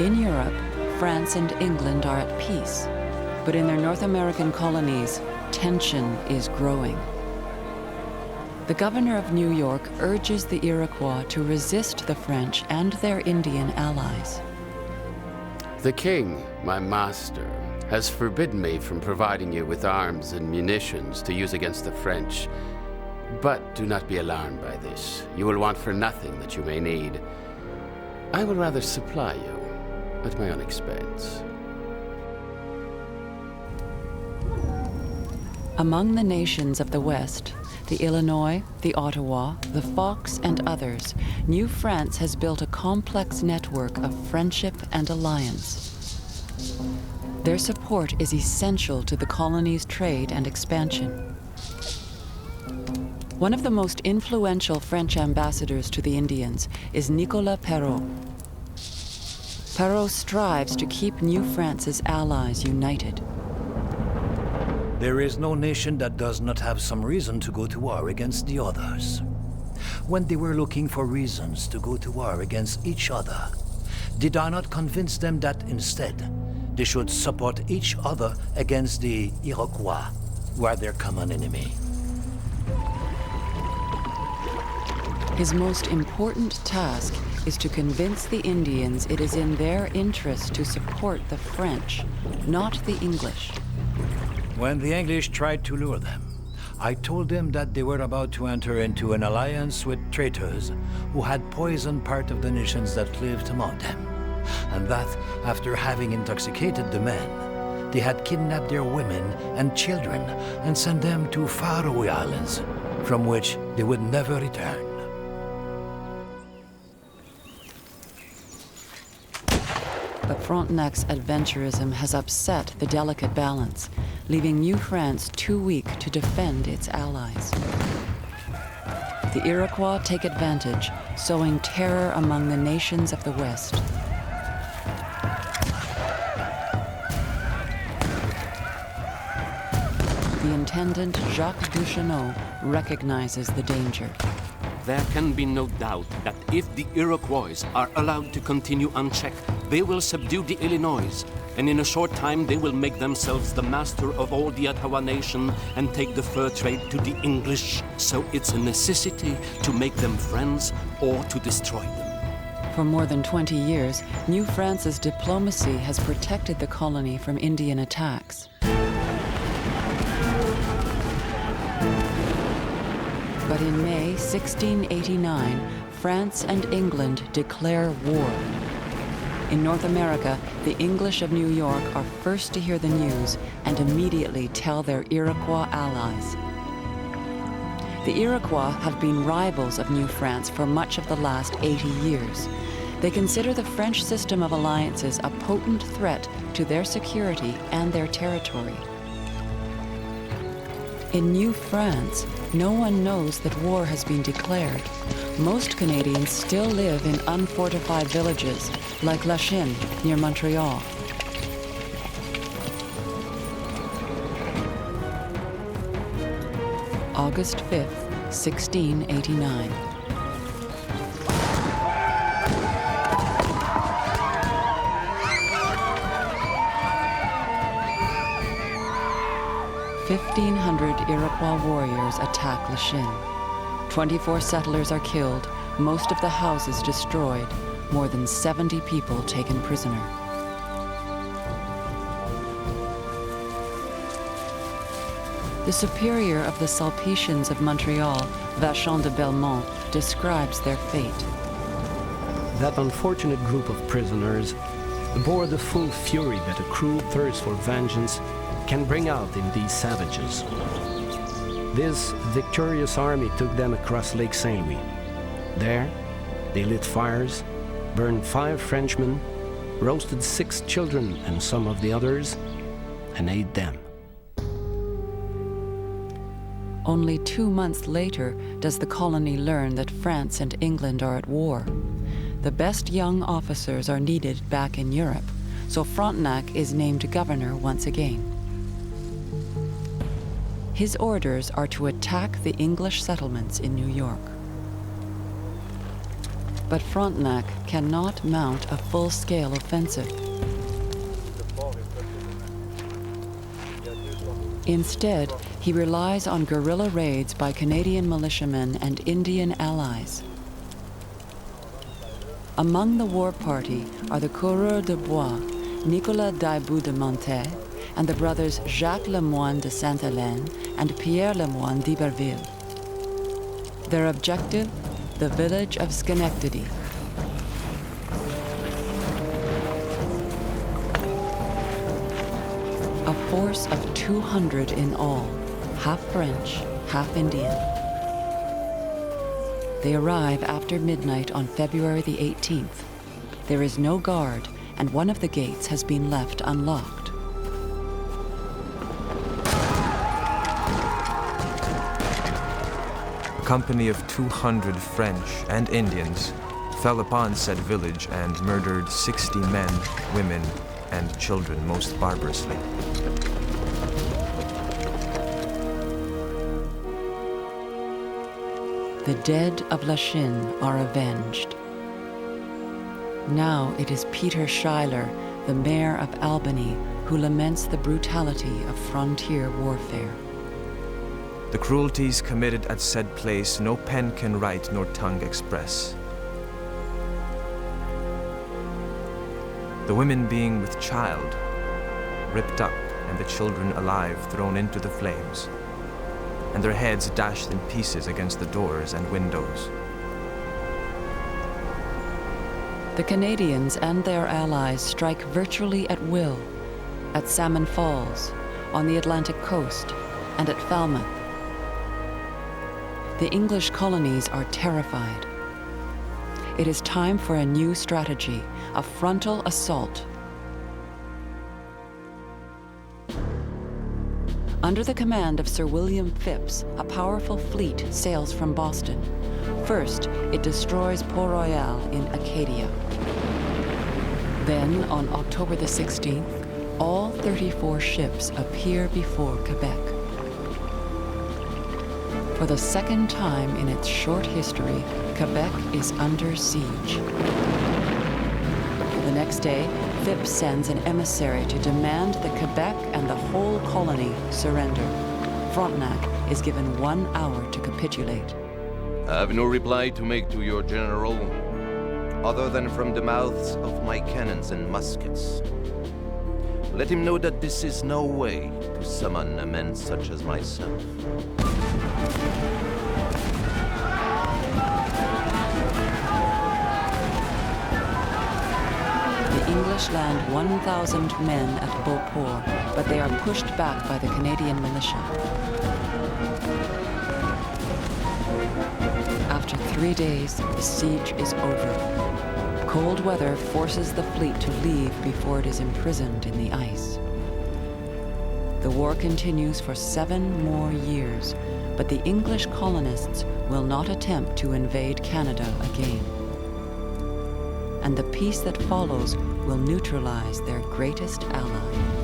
In Europe, France and England are at peace, but in their North American colonies, tension is growing. The governor of New York urges the Iroquois to resist the French and their Indian allies. The king, my master, has forbidden me from providing you with arms and munitions to use against the French. But do not be alarmed by this. You will want for nothing that you may need. I will rather supply you at my own expense. Among the nations of the West, the Illinois, the Ottawa, the Fox, and others, New France has built a complex network of friendship and alliance. Their support is essential to the colony's trade and expansion. One of the most influential French ambassadors to the Indians is Nicolas Perrot. Perrot strives to keep New France's allies united. There is no nation that does not have some reason to go to war against the others. When they were looking for reasons to go to war against each other, did I not convince them that instead, they should support each other against the Iroquois, who are their common enemy? His most important task is to convince the Indians it is in their interest to support the French, not the English. When the English tried to lure them, I told them that they were about to enter into an alliance with traitors who had poisoned part of the nations that lived among them, and that after having intoxicated the men, they had kidnapped their women and children and sent them to faraway islands, from which they would never return. But Frontenac's adventurism has upset the delicate balance, leaving New France too weak to defend its allies. The Iroquois take advantage, sowing terror among the nations of the West. The intendant Jacques Duchesneau recognizes the danger. There can be no doubt that if the Iroquois are allowed to continue unchecked, they will subdue the Illinois, and in a short time they will make themselves the master of all the Ottawa nation and take the fur trade to the English. So it's a necessity to make them friends or to destroy them. For more than 20 years, New France's diplomacy has protected the colony from Indian attacks. But in May 1689, France and England declare war. In North America, the English of New York are first to hear the news and immediately tell their Iroquois allies. The Iroquois have been rivals of New France for much of the last 80 years. They consider the French system of alliances a potent threat to their security and their territory. In New France, no one knows that war has been declared. Most Canadians still live in unfortified villages, like La Chine, near Montreal. August 5th, 1689. "1,500 Iroquois warriors attack La Chine. 24 settlers are killed, most of the houses destroyed, more than 70 people taken prisoner." The superior of the Sulpicians of Montreal, Vachon de Belmont, describes their fate. That unfortunate group of prisoners bore the full fury that a cruel thirst for vengeance can bring out in these savages. This victorious army took them across Lake Saint Louis. There, they lit fires, burned 5 Frenchmen, roasted 6 children and some of the others, and ate them. Only 2 months later does the colony learn that France and England are at war. The best young officers are needed back in Europe, so Frontenac is named governor once again. His orders are to attack the English settlements in New York. But Frontenac cannot mount a full-scale offensive. Instead, he relies on guerrilla raids by Canadian militiamen and Indian allies. Among the war party are the coureurs de bois, Nicolas d'Aillebout de Montet, and the brothers Jacques Lemoine de Sainte-Hélène and Pierre Lemoine d'Iberville. Their objective, the village of Schenectady. A force of 200 in all, half French, half Indian. They arrive after midnight on February the 18th. There is no guard, and one of the gates has been left unlocked. A company of 200 French and Indians fell upon said village and murdered 60 men, women, and children most barbarously. The dead of Lachine are avenged. Now it is Peter Schuyler, the mayor of Albany, who laments the brutality of frontier warfare. The cruelties committed at said place no pen can write nor tongue express. The women being with child, ripped up, and the children alive thrown into the flames, and their heads dashed in pieces against the doors and windows. The Canadians and their allies strike virtually at will, at Salmon Falls, on the Atlantic coast, and at Falmouth. The English colonies are terrified. It is time for a new strategy, a frontal assault. Under the command of Sir William Phipps, a powerful fleet sails from Boston. First, it destroys Port Royal in Acadia. Then, on October the 16th, all 34 ships appear before Quebec. For the second time in its short history, Quebec is under siege. The next day, Phipps sends an emissary to demand that Quebec and the whole colony surrender. Frontenac is given 1 hour to capitulate. I have no reply to make to your general, other than from the mouths of my cannons and muskets. Let him know that this is no way to summon a man such as myself. The English land 1,000 men at Beauport, but they are pushed back by the Canadian militia. After 3 days, the siege is over. Cold weather forces the fleet to leave before it is imprisoned in the ice. The war continues for 7 more years, but the English colonists will not attempt to invade Canada again. And the peace that follows will neutralize their greatest ally.